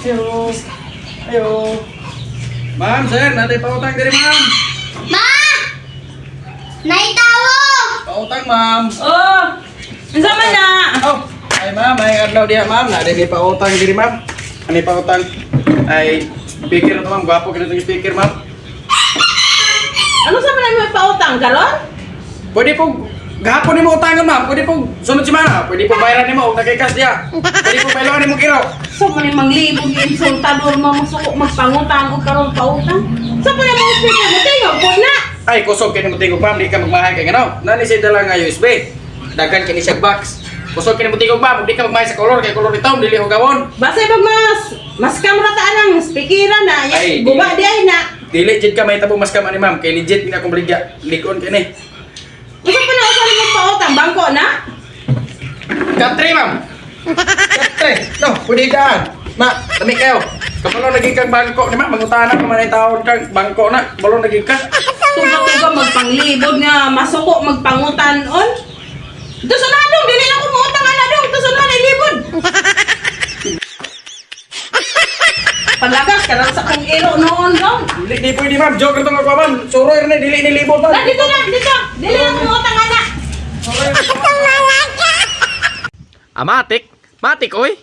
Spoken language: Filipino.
Ayo. Ayo. Ma'am, sir, nanti pautang dari ma'am. Ma! Naitawo! Pautang, ma'am. Oh, ang sama na. Oh, ay ma'am, ay adlaw dia ma'am. Na may pautang diri ma'am. Ani pautang ay speaker to ma'am, gwapo kini tong speaker ma'am. Ano sama na may pautang karon? Pwede po gahapon nimo utangan ma'am. Pwede po sunod semana. Pwede po bayaran nimo og nakikas dia. Pwede po baylohan nimo kiro. So man manglibog insultador mo masuko magpangutang og karon pautang. Sa pa na mo speaker mo tayo po na. Ay kusog kini mo tingog ma'am, di ka magmahay kay ngano. Nani siya dala nga USB. Dagan kini siya box. Kusog kini mo tingog ma'am, di ka magmahay sa kolor kay kolor itaw dili ho gawon. Basta pag mas kamera taan ang speakeran na. Ay, Guba di ay na. Dili jid ka may tabo mas kama ni ma'am kay legit gina akong ligya. Likon kini. Gusto pa na usarin mo pautang bangko na? Katri ma'am. Katri. No, pwede daan. Ma, tami kayo. Kapalo naging kang bangko ni ma'am, mangutana pa man ay taon kang bangko na. Balo naging ka. Tuga-tuga magpanglibog nga masuko magpangutan-on. Tusunadong dili na ko muutang ana dong tusunan ay libod. Palagas karon sa kong iro noon dong. Di pwede ma'am, joke ito nga ko ma'am. Suroy rin dili ni libot ma'am. Na dito na dito. Dili na ko muutang ana. Matik? Matik oy.